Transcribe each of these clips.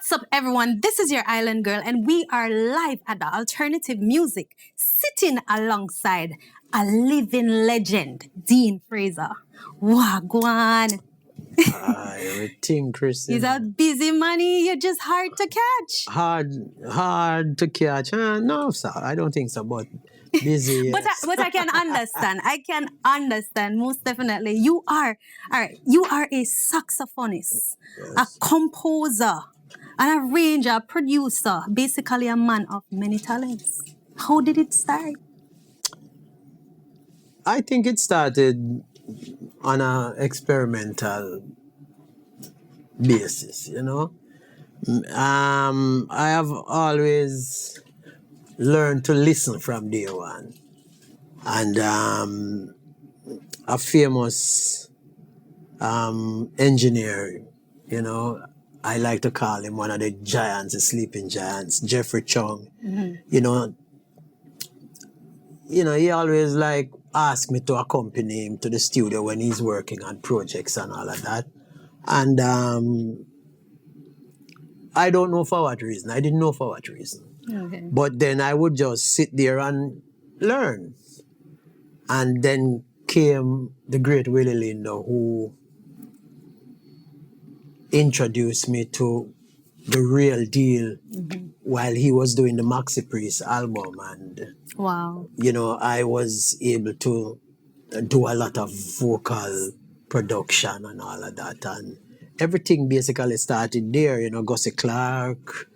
What's up, everyone? This is your island girl, and we are live at the Alternative Music, sitting alongside a living legend, Dean Fraser. Wagwan. Everything, Christian. He's a busy man. You're just hard to catch. Hard to catch. No, sir, I don't think so, but busy. But Yes. I can understand. I can understand, most definitely. You are a saxophonist, a composer, an arranger, a producer, basically a man of many talents. How did it start? I think it started on an experimental basis, you know. I have always learned to listen from day one. And a famous engineer, you know, I like to call him one of the giants, the sleeping giants, Jeffrey Chung. You know, he always like asked me to accompany him to the studio when he's working on projects and all of that. And I don't know for what reason. I didn't know for what reason. Okay. But then I would just sit there and learn. And then came the great Willie Lindo, who introduced me to the real deal while he was doing the Maxi Priest album. And, Wow. you know, I was able to do a lot of vocal production and all of that. And everything basically started there, you know, Gussie Clark,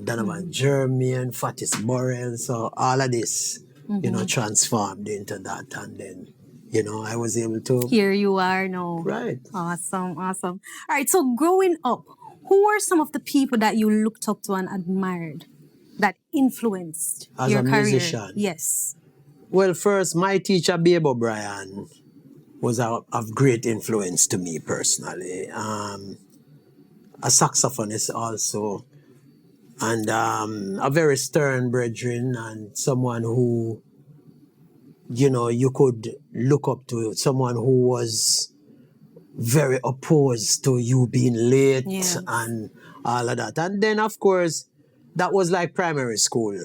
Donovan Germain, Fatis Burrell. So all of this, you know, transformed into that. And then, you know, I was able to... Here you are now. Right. Awesome, awesome. All right, so growing up, who were some of the people that you looked up to and admired that influenced As your a career? musician? Yes. Well, first, my teacher, Babe O'Brien, was of great influence to me personally. A saxophonist also, and a very stern brethren, and someone who, you know, you could look up to, someone who was very opposed to you being late and all of that. And then, of course, that was like primary school.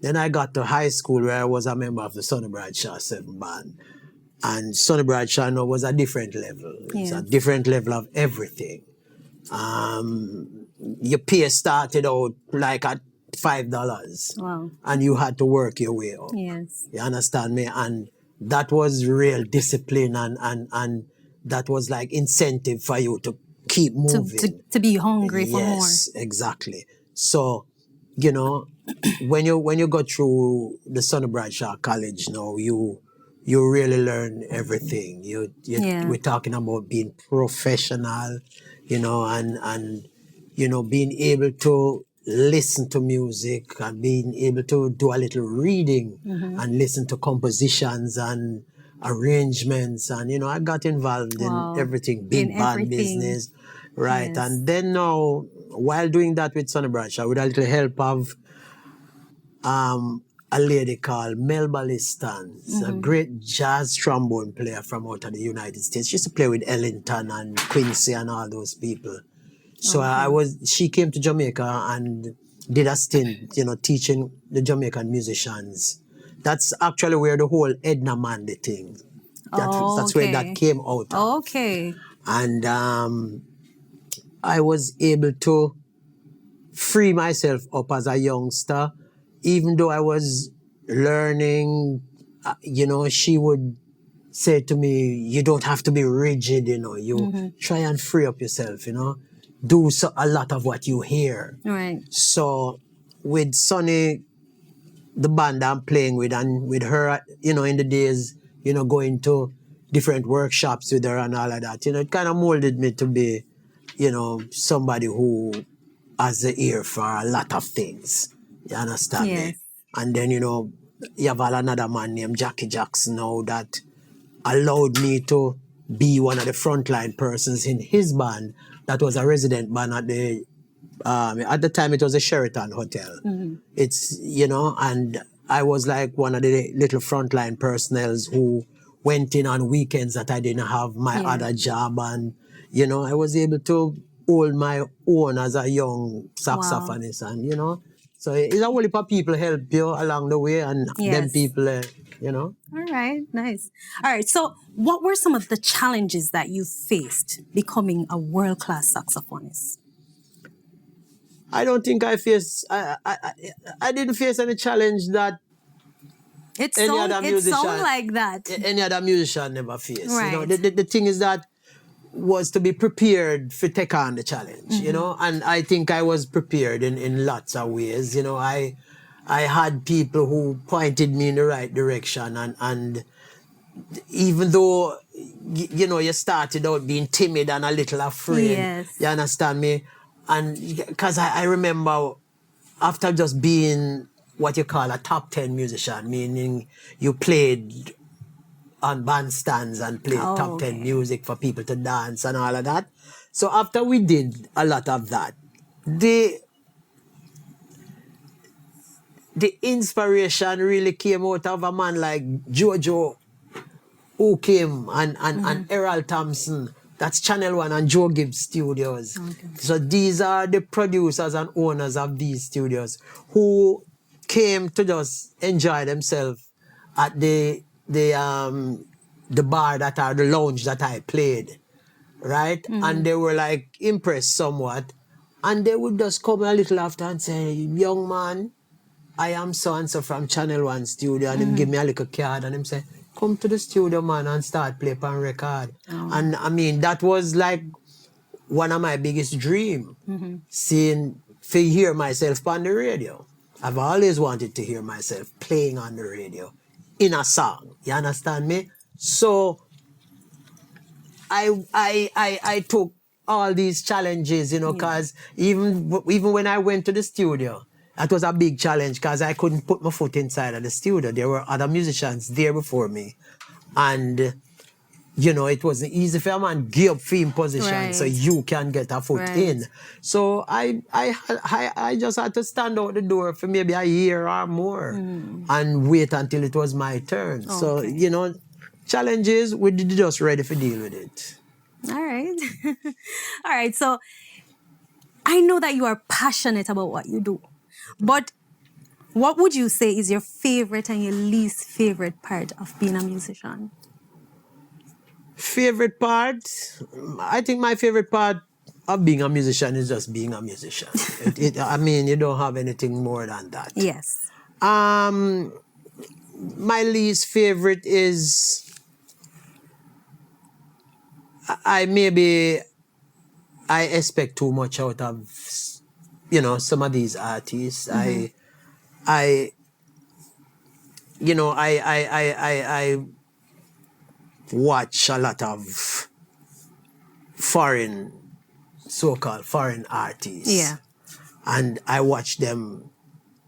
Then I got to high school where I was a member of the Sonny Bradshaw 7 band. And Sonny Bradshaw was a different level. It's a different level of everything. Your pay started out like at $5. Wow. And you had to work your way up. Yes. You understand me? And that was real discipline and that was like incentive for you to keep moving. To be hungry for more. Yes, exactly. So, you know, when you go through the Sonny Bradshaw College now, you really learn everything. We're talking about being professional, you know, and you know, being able to listen to music and being able to do a little reading and listen to compositions and arrangements. And, you know, I got involved in everything, big band business, right? Yes. And then now, while doing that with Sonny Bradshaw, with a little help of a lady called Melba Liston, a great jazz trombone player from out of the United States. She used to play with Ellington and Quincy and all those people. So she came to Jamaica and did a stint, you know, teaching the Jamaican musicians. That's actually where the whole Edna Mandy thing, that's where that came out of. Okay. And I was able to free myself up as a youngster. Even though I was learning, you know, she would say to me, you don't have to be rigid, you know, you try and free up yourself, you know, do a lot of what you hear. Right. So with Sonny, the band I'm playing with, and with her, you know, in the days, you know, going to different workshops with her and all of that, you know, it kind of molded me to be, you know, somebody who has the ear for a lot of things. You understand me? And then, you know, you have another man named Jackie Jackson now that allowed me to be one of the frontline persons in his band that was a resident band at the time it was a Sheraton Hotel. It's, you know, and I was like one of the little frontline personnels who went in on weekends that I didn't have my other job. And, you know, I was able to hold my own as a young saxophonist, and you know, so it's a whole heap of people help you along the way, and them Yes. people, you know. All right, nice. All right, so what were some of the challenges that you faced becoming a world-class saxophonist? I don't think I faced. I didn't face any challenge that It any other sound musician like that. any other musician never faced. You know, Right. the thing is that was to be prepared to take on the challenge, you know, and I think I was prepared in lots of ways. You know, I had people who pointed me in the right direction, and even though you know you started out being timid and a little afraid, Yes. you understand me, and because I remember after just being what you call a top 10 musician, meaning you played on bandstands and played top 10 okay. music for people to dance and all of that. So after we did a lot of that, the inspiration really came out of a man like Jojo, who came, and Errol Thompson. That's Channel One and Joe Gibbs Studios. Okay. So these are the producers and owners of these studios who came to just enjoy themselves at the bar that or the lounge that I played, right? And they were like impressed somewhat, and they would just come a little after and say, "Young man, I am so and so from Channel One studio," and him give me a little card and him say, "Come to the studio, man, and start play on record." And I mean, that was like one of my biggest dream, seeing, to hear myself on the radio. I've always wanted to hear myself playing on the radio in a song. You understand me? So I took all these challenges, you know, because even when I went to the studio, that was a big challenge because I couldn't put my foot inside of the studio. There were other musicians there before me. And, you know, it wasn't easy for a man to give up film position so Right. you can get a foot Right. in. So I just had to stand out the door for maybe a year or more and wait until it was my turn. So, Okay. you know, challenges, we did just ready to deal with it. All right. All right. So I know that you are passionate about what you do, but what would you say is your favorite and your least favorite part of being a musician? Favorite part? I think my favorite part of being a musician is just being a musician. I mean, you don't have anything more than that. Yes. My least favorite is I expect too much out of, you know, some of these artists. I watch a lot of so-called foreign artists. Yeah. And I watch them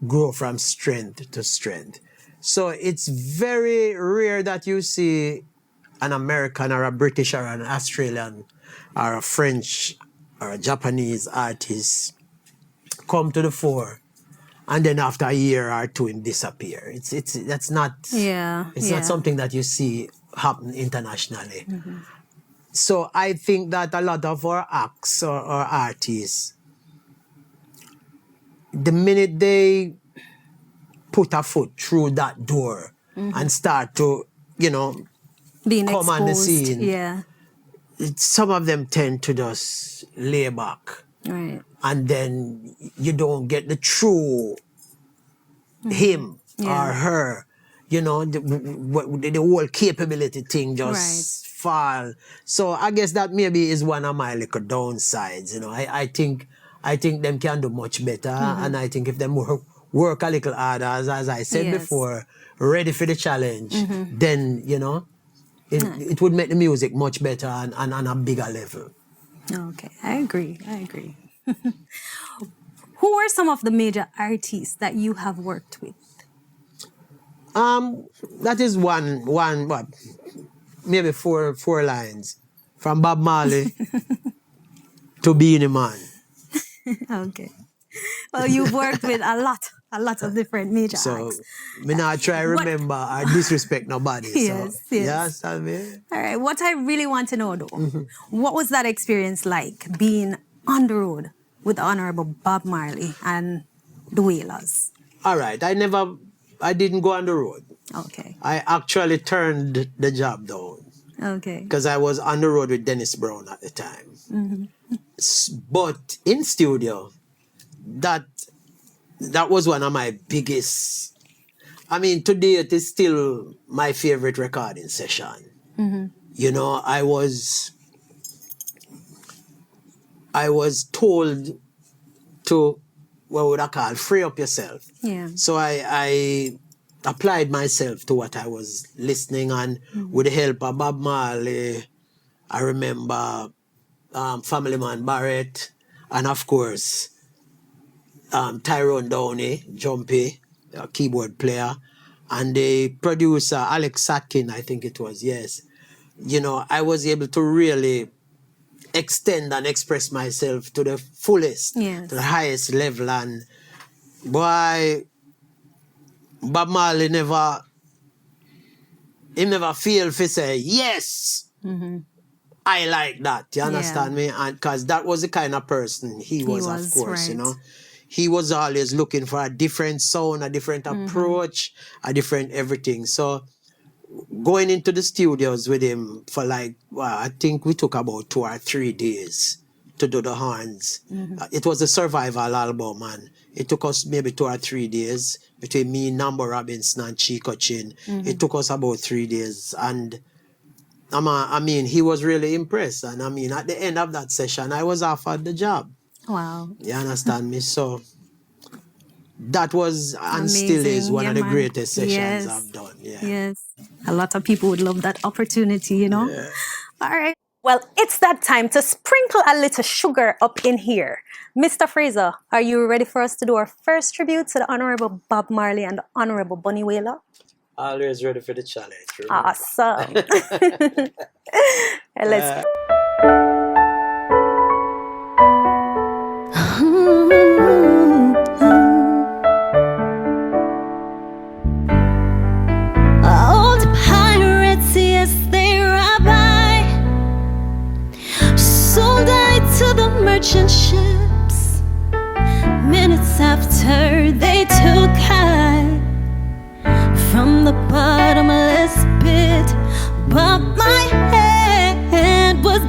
grow from strength to strength. So it's very rare that you see an American or a British or an Australian or a French or a Japanese artist come to the fore and then after a year or two him disappear. That's not It's not something that you see happen internationally. So I think that a lot of our acts or artists, the minute they put a foot through that door and start to, you know, being come exposed. on the scene, Yeah. some of them tend to just lay back. Right. And then you don't get the true him or her, you know, the whole capability thing just fall. So I guess that maybe is one of my little downsides, you know. I think them can do much better, and I think if them work a little harder, as I said before, ready for the challenge, then, you know, it would make the music much better and on a bigger level. Okay, I agree. Who are some of the major artists that you have worked with? That is one what, maybe four lines. From Bob Marley to Beanie Man. Okay. Well, you've worked with a lot of different major So, acts. me not try remember or disrespect nobody. Yes. Yes, I mean. All right. What I really want to know, though, what was that experience like being on the road with the Honorable Bob Marley and the Wailers? All right. I didn't go on the road. Okay. I actually turned the job down Okay. because I was on the road with Dennis Brown at the time. But in studio, that was one of my biggest. I mean, today it is still my favorite recording session. You know, I was told to, what would I call, free up yourself. Yeah. So I applied myself to what I was listening, and with the help of Bob Marley, I remember Family Man Barrett, and of course Tyrone Downey, Jumpy, a keyboard player, and the producer Alex Satkin, I think it was, yes. You know, I was able to really extend and express myself to the fullest, Yes. to the highest level, and boy, Bob Marley never failed to say, yes, I like that. You understand me? And because that was the kind of person he was, of course, right. you know. He was always looking for a different sound, a different approach, a different everything. So going into the studios with him for like, well, I think we took about 2 or 3 days to do the horns. It was a survival album, and it took us maybe 2 or 3 days between me, Nambo Robinson, and Chico Chin. It took us about 3 days, and I mean, he was really impressed. And I mean, at the end of that session, I was offered the job. Wow. You understand me? So that was and still is Amazing. one Yeah, of the man. greatest sessions Yes. I've done. Yeah. Yes. A lot of people would love that opportunity, you know? Yeah. All right. Well, it's that time to sprinkle a little sugar up in here. Mr. Fraser, are you ready for us to do our first tribute to the Honorable Bob Marley and the Honorable Bunny Wailer? Always ready for the challenge. Remember. Awesome. Let's Old pirates, yes, they robbed by, sold I to the merchant ships. Minutes after they took I from the bottomless pit, but my hand was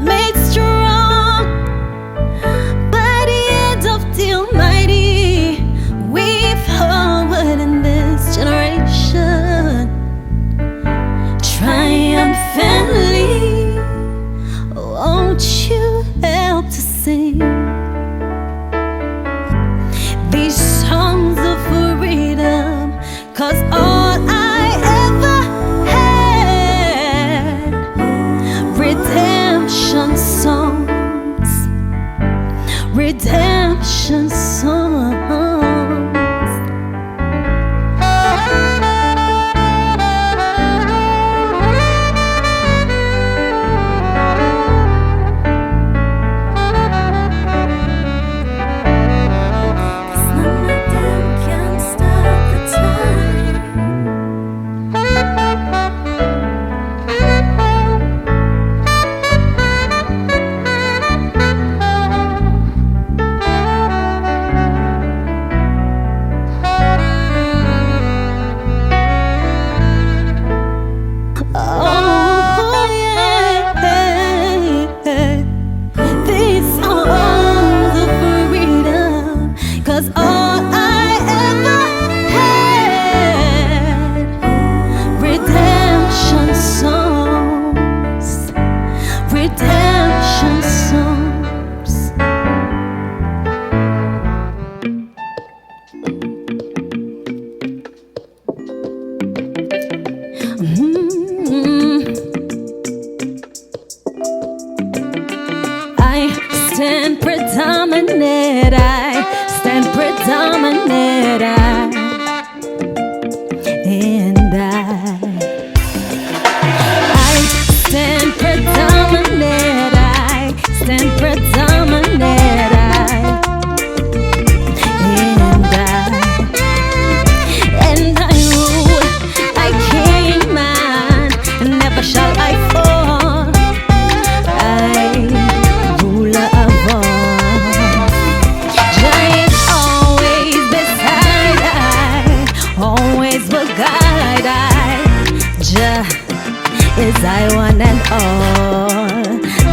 is I one and all.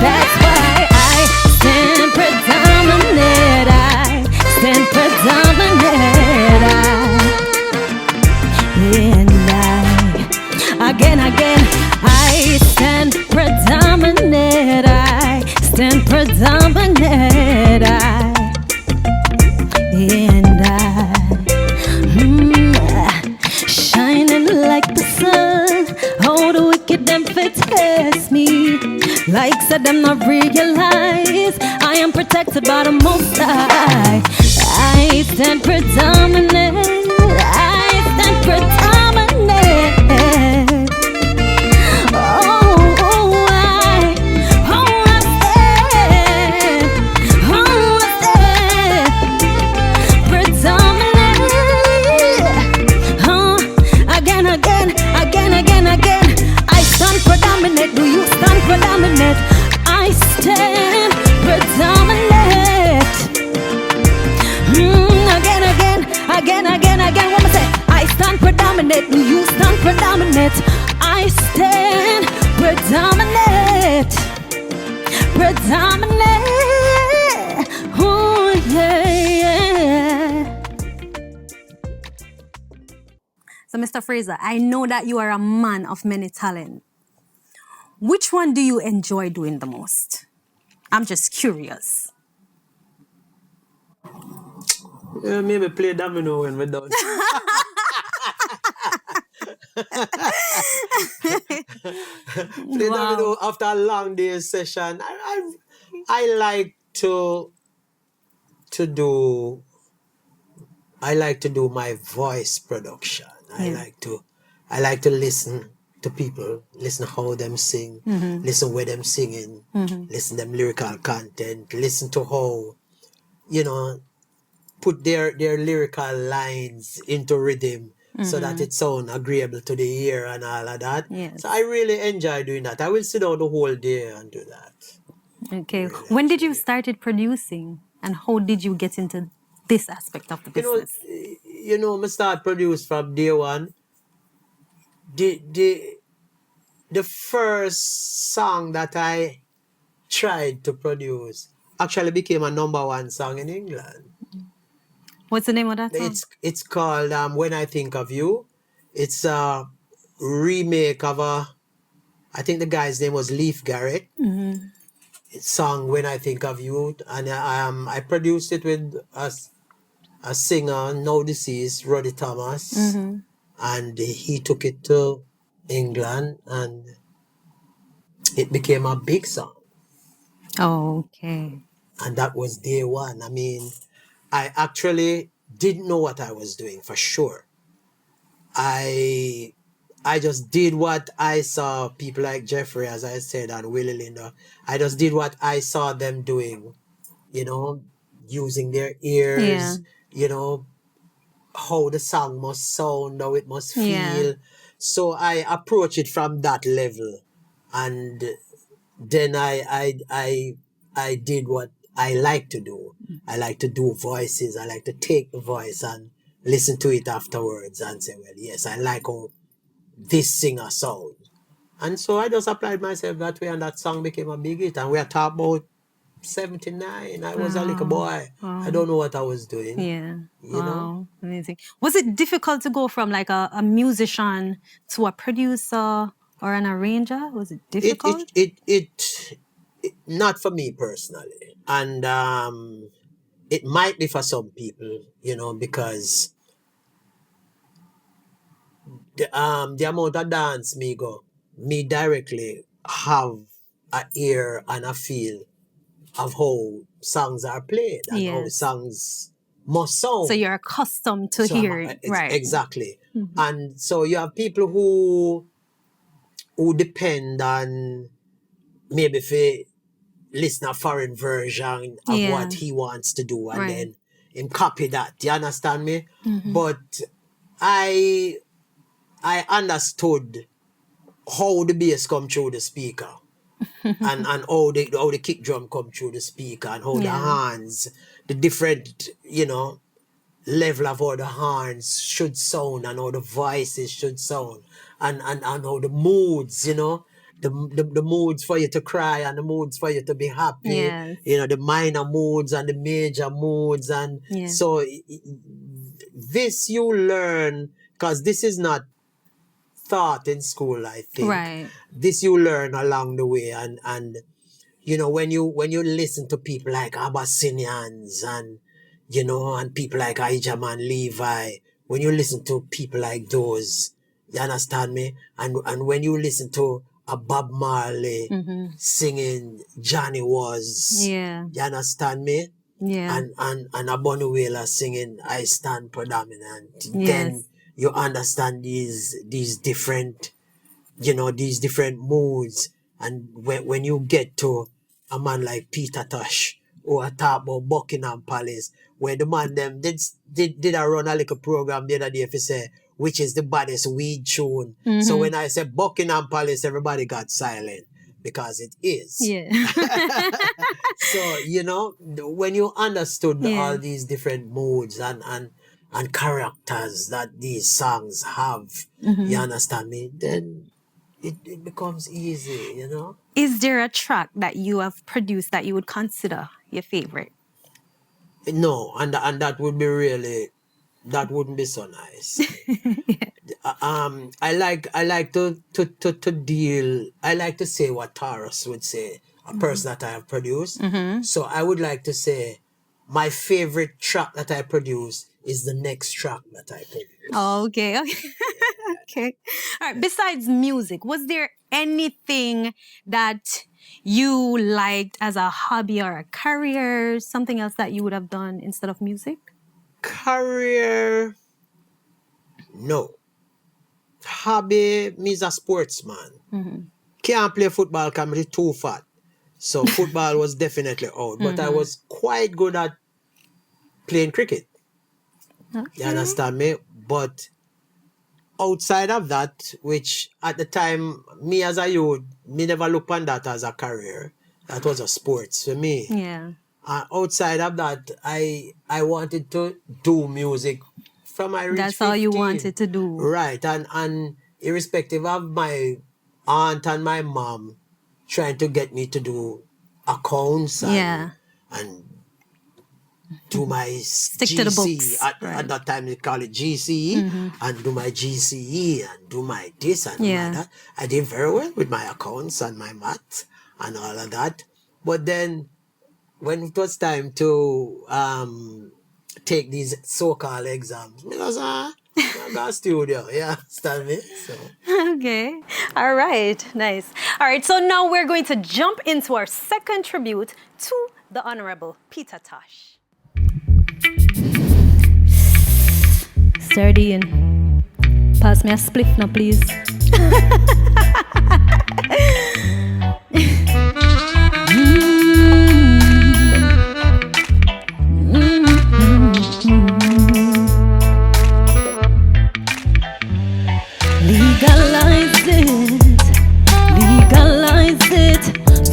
That's why I stand predominant. I stand predominant. Again, I stand predominant. I stand predominant. Shining like the sun. How the wicked them fit test me. Like said them not realize I am protected by the Most High. I stand predominant. I stand predominant. Do you stand predominant? I stand predominant. Again. What am I say? I stand predominant. Do you stand predominant? I stand predominant. Predominant. Oh yeah. So, Mr. Fraser, I know that you are a man of many talents. Which one do you enjoy doing the most? I'm just curious. Maybe play domino when we're done. Play domino after a long day's session. I like to do my voice production. I like to listen to people, listen how them sing, listen where them singing, listen them lyrical content, listen to how, put their lyrical lines into rhythm so that it sound agreeable to the ear and all of that. Yes. So I really enjoy doing that. I will sit down the whole day and do that. Okay. When did you started producing and how did you get into this aspect of the business? I start produce from day one. The first song that I tried to produce actually became a #1 song in England. What's the name of that song? It's called When I Think of You. It's a remake of I think the guy's name was Leif Garrett. It's song When I Think of You, and I produced it with a singer now deceased, Roddy Thomas, and he took it to England and it became a big song. Oh, okay. And that was day one. I mean, I actually didn't know what I was doing for sure. I just did what I saw people like Jeffrey, as I said, and Willie Linda. I just did what I saw them doing, using their ears, how the song must sound, how it must feel. Yeah. So I approach it from that level. And then I did what I like to do. I like to do voices. I like to take the voice and listen to it afterwards and say, well, yes, I like how this singer sounds. And so I just applied myself that way and that song became a big hit. And we are talking about 79. I was a little boy. I don't know what I was doing. Yeah. You know? Amazing. Was it difficult to go from like a musician to a producer or an arranger? Was it difficult? It not for me personally. And it might be for some people, because the amount of dance me directly have a ear and a feel of how songs are played and how Yes. songs must sound. So you're accustomed to So hearing, right? Exactly. And so you have people who depend on maybe if they listen a foreign version of Yeah. what he wants to do and Right. then him copy that. You understand me? But I understood how the bass come through the speaker and how the kick drum come through the speaker and how the Yeah. hands, the different, level of how the hands should sound and how the voices should sound and how the moods, the moods for you to cry and the moods for you to be happy. Yes. You know, the minor moods and the major moods. And Yes. so this you learn, because this is not taught in school, I think. Right. This you learn along the way. And you know, when you listen to people like Abyssinians and, you know, and people like Ijaman Levi, when you listen to people like those, you understand me? And when you listen to a Bob Marley singing Johnny Was, Yeah. you understand me? Yeah. And a Bunny Wailer singing I Stand Predominant, Yes. then you understand these different, you know, these different moods. And when you get to a man like Peter Tosh, or I talk about Buckingham Palace, where the man them did a run a little program the other day if you say which is the baddest weed tune. So when I said Buckingham Palace, everybody got silent because it is. Yeah. So, you know, when you understood Yeah. all these different moods and characters that these songs have, you understand me, then it becomes easy, you know? Is there a track that you have produced that you would consider your favorite? No, and that would be really, that wouldn't be so nice. I like to deal. I like to say what Taurus would say, a person that I have produced. So I would like to say my favorite track that I produce is the next track that I produce. Oh, okay. Okay. All right. Besides music, was there anything that you liked as a hobby or a career, something else that you would have done instead of music? Career, no. Hobby, me's a sportsman. Can't play football because I'm too fat. So football was definitely out. But I was quite good at playing cricket. Okay. You understand me? But outside of that, which at the time, me as a youth, me never looked on that as a career. That was a sports for me. Yeah. Outside of that, I wanted to do music from my reach That's all you 15. wanted to do. Right. And irrespective of my aunt and my mom trying to get me to do accounts and do my Stick GCE. to the books. At that time, they call it GCE. And do my GCE and do my this and my that. I did very well with my accounts and my maths and all of that. But then, when it was time to take these so-called exams, because I got studio, yeah, understand me? So. Okay. All right. Nice. All right. So now we're going to jump into our second tribute to the Honorable Peter Tosh. Sturdy and pass me a spliff now, please. Legalize it,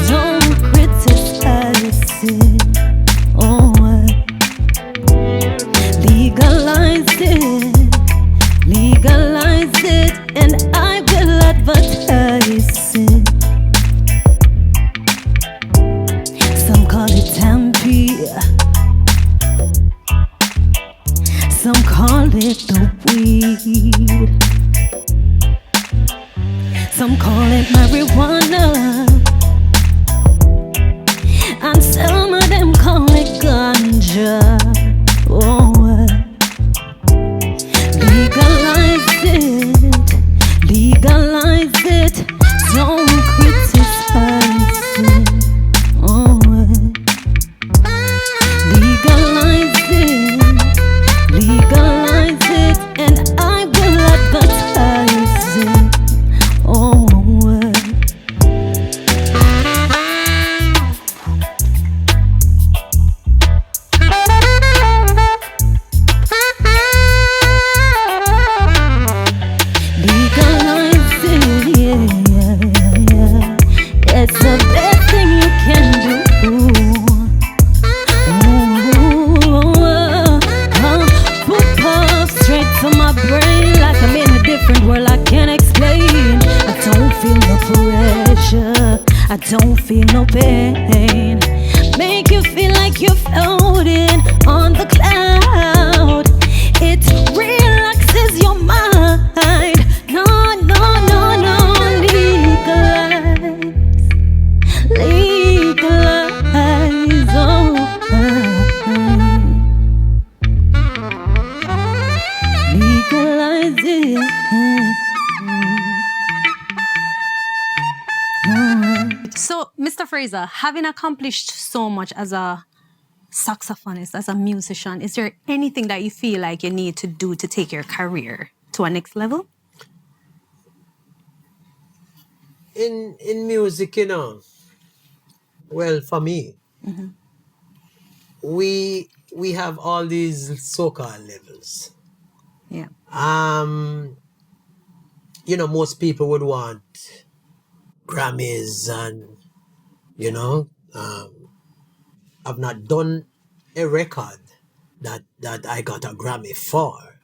don't criticize it. Oh, legalize it, and I will advertise it. Some call it Tampi, some call it the weed. Some call it marijuana, and some of them call it ganja. Oh, legalize it, don't criticize it. Oh, legalize it, and I will advertise it. Oh, pressure. I don't feel no pain. Make you feel like you're floating on the cloud. It relaxes your mind. No, no, no, no. Legalize, oh, legalize it. So, Mr. Fraser, having accomplished so much as a saxophonist, as a musician, is there anything that you feel like you need to do to take your career to a next level? In music, you know, well, for me, we have all these so-called levels. Yeah. You know, most people would want Grammys and, you know, I've not done a record that I got a Grammy for,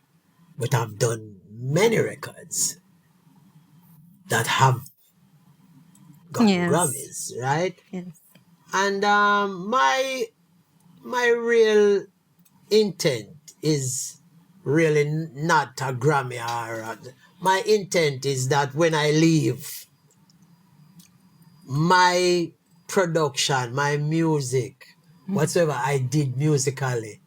but I've done many records that have gotten Yes. Grammys, right? Yes. And my real intent is really not a Grammy my intent is that when I leave, my production, my music, whatsoever I did musically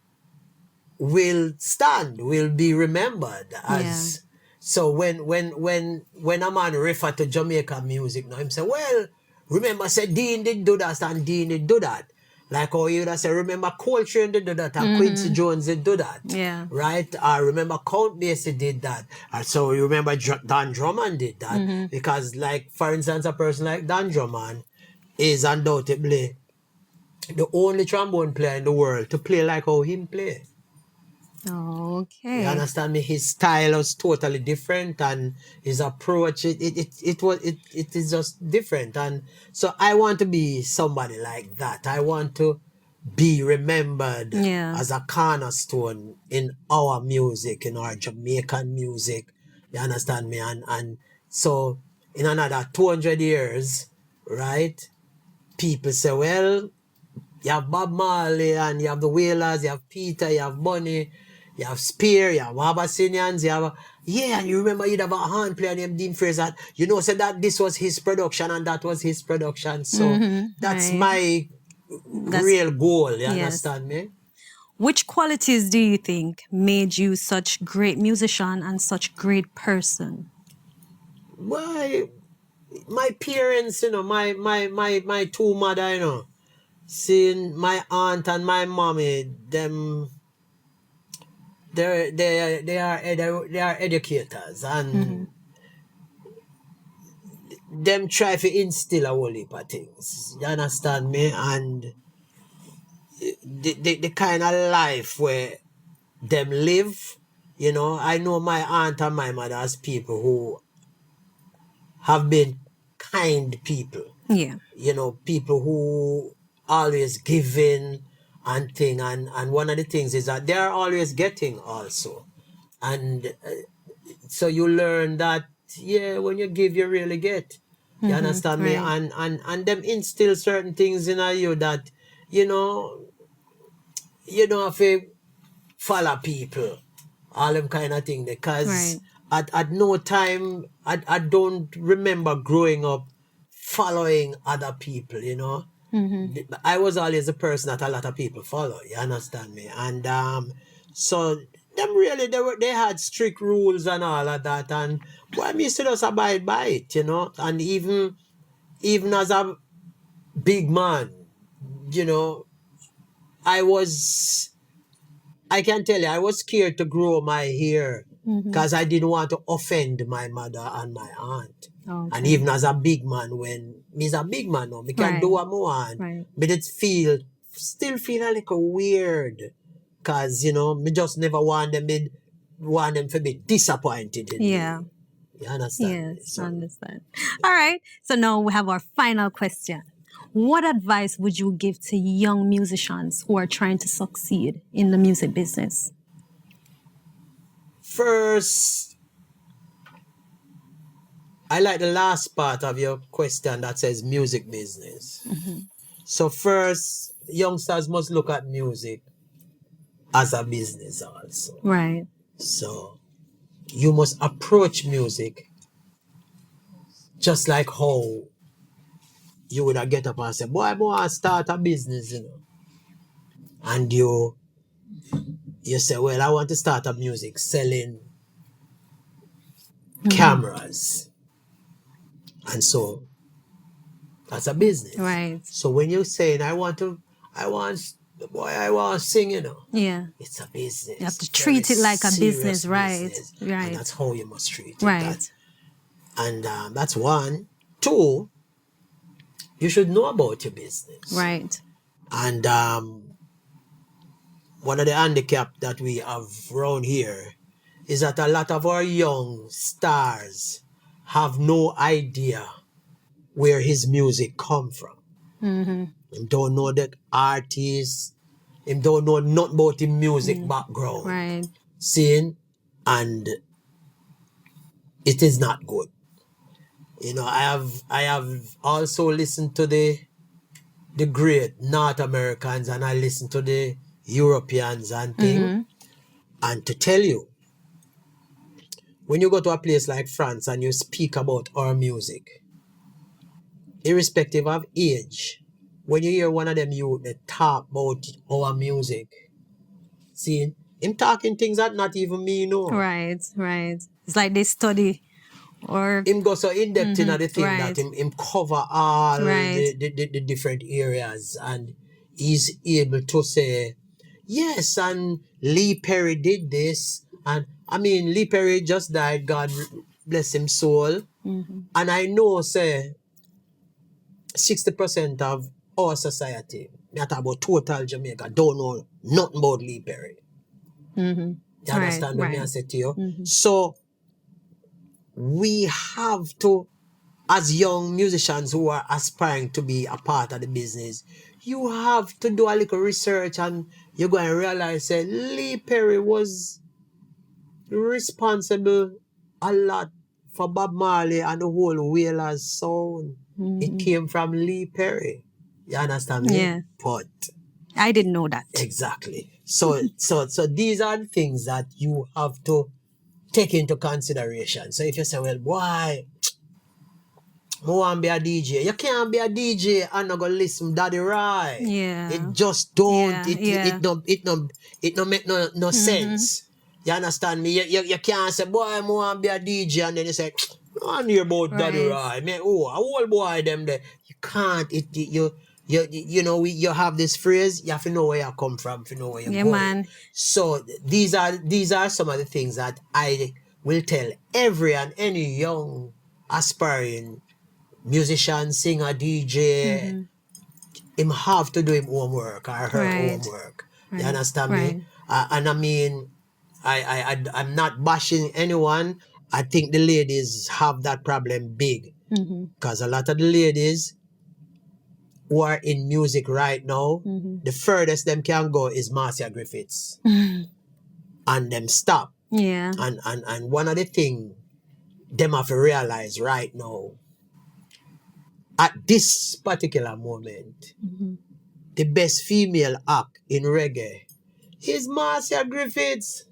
will stand, will be remembered as. So when a man refer to Jamaica music now, him say, well, remember say Dean did do that and Dean did do that. Like how you say, remember Coltrane did do that and Quincy Jones did do that. Yeah. Right? Remember Count Basie did that. And so you remember Don Drummond did that. Because like, for instance, a person like Don Drummond is undoubtedly the only trombone player in the world to play like how him play. Okay. You understand me? His style was totally different, and his approach it is just different. And so I want to be somebody like that. I want to be remembered as a cornerstone in our music, in our Jamaican music. You understand me? And so in another 200 years, right? People say, well, you have Bob Marley and you have the Wailers, you have Peter, you have Bunny, you have Spear, you have Abyssinians, you have... Yeah, and you remember you'd have a hand player named Dean Fraser. You know, said that this was his production and that was his production. So that's my real goal, you understand me? Which qualities do you think made you such great musician and such great person? My parents, you know, my two mother, you know, seeing my aunt and my mommy, them... They are educators, and them try to instill a whole heap of things. You understand me? And the kind of life where them live, you know, I know my aunt and my mother as people who have been kind people. Yeah. You know, people who always giving and thing, and one of the things is that they are always getting also. And so you learn that, yeah, when you give, you really get. You understand me? And them instill certain things in you that, you know, you don't have to follow people, all them kind of thing. Because at no time, I don't remember growing up following other people, you know. I was always a person that a lot of people follow, you understand me? And so them really, they had strict rules and all of that, and boy, I used to just abide by it, you know. And even as a big man, you know, I can tell you, I was scared to grow my hair because I didn't want to offend my mother and my aunt. And even as a big man, when me's a big man now, me can do what I want, but it still feel a little weird because, you know, me just never want them to be disappointed in me. You understand? Yes, I understand. All right. So now we have our final question. What advice would you give to young musicians who are trying to succeed in the music business? First, I like the last part of your question that says music business. So first, youngsters must look at music as a business also. Right. So you must approach music just like how you would get up and say, boy, I want to start a business, you know. And you say, well, I want to start a music selling cameras. And so that's a business. Right. So when you're saying, I want to sing, you know. Yeah. It's a business. You have to treat it like a business, right? Business. Right. And that's how you must treat it. Right. And that's one. Two, you should know about your business. Right. And one of the handicaps that we have around here is that a lot of our young stars have no idea where his music come from. Him don't know the artist. Him don't know nothing about the music background. Right. Seeing, and it is not good. You know, I have also listened to the great North Americans, and I listen to the Europeans and things. And to tell you, when you go to a place like France and you speak about our music, irrespective of age, when you hear one of them youth they talk about our music, see, him talking things that not even me know. Right. Right. It's like they study or Him go so in depth in the thing right. that him cover all Right. the different areas, and he's able to say, yes, and Lee Perry did this, and I mean Lee Perry just died, God bless him soul. And I know say 60% of our society, I talk about total Jamaica, don't know nothing about Lee Perry. You understand what I say to you? So we have to, as young musicians who are aspiring to be a part of the business, you have to do a little research, and you're going to realize that Lee Perry was responsible a lot for Bob Marley and the whole Wailers sound. It came from Lee Perry. You understand me? Yeah. But I didn't know that. exactly. So these are the things that you have to take into consideration. So if you say, well, why I want to be a DJ, you can't be a DJ and not go listen Daddy Rai. Yeah. It just don't. Yeah. It no make no sense. You understand me? You can't say, boy, I want to be a DJ, and then you say, I want to hear about Daddy Rai. Man, a whole boy them there. You can't. You know, you have this phrase, you have to know where you come from, to know where you're going. Man. So these are some of the things that I will tell every and any young aspiring musician, singer, DJ. Him have to do him homework or her homework. You understand me? And I mean, I'm not bashing anyone. I think the ladies have that problem big, because a lot of the ladies who are in music right now, the furthest them can go is Marcia Griffiths. And them stop. Yeah. And one of the things them have to realize right now, at this particular moment, the best female act in reggae is Marcia Griffiths.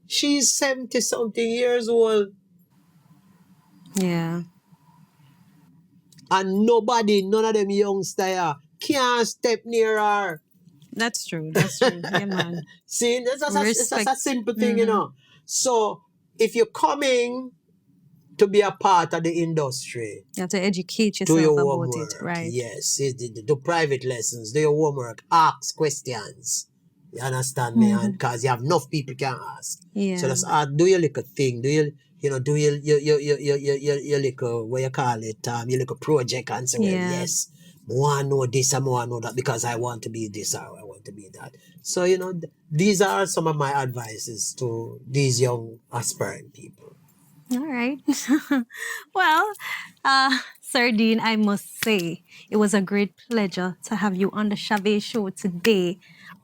She's 70-something years old. Yeah. And none of them youngsters can't step near her. That's true. Yeah, man. See, it's just a simple thing, you know. So if you're coming to be a part of the industry, You have to educate do yourself your about homework. it. Right. Yes, do private lessons, do your homework, ask questions. You understand me? And because you have enough people can ask. Yeah. So that's do your little thing. Do your little, what you call it, your little project, and say, well, yes, I want to know this and I want to know that because I want to be this or I want to be that. So, you know, these are some of my advices to these young aspiring people. All right. Well, Sir Dean, I must say it was a great pleasure to have you on the Shav A Show today,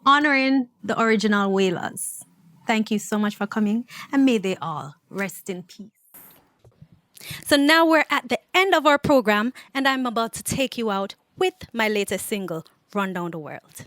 honoring the original Wailers. Thank you so much for coming, and may they all rest in peace. So now we're at the end of our program, and I'm about to take you out with my latest single, Run Down the World.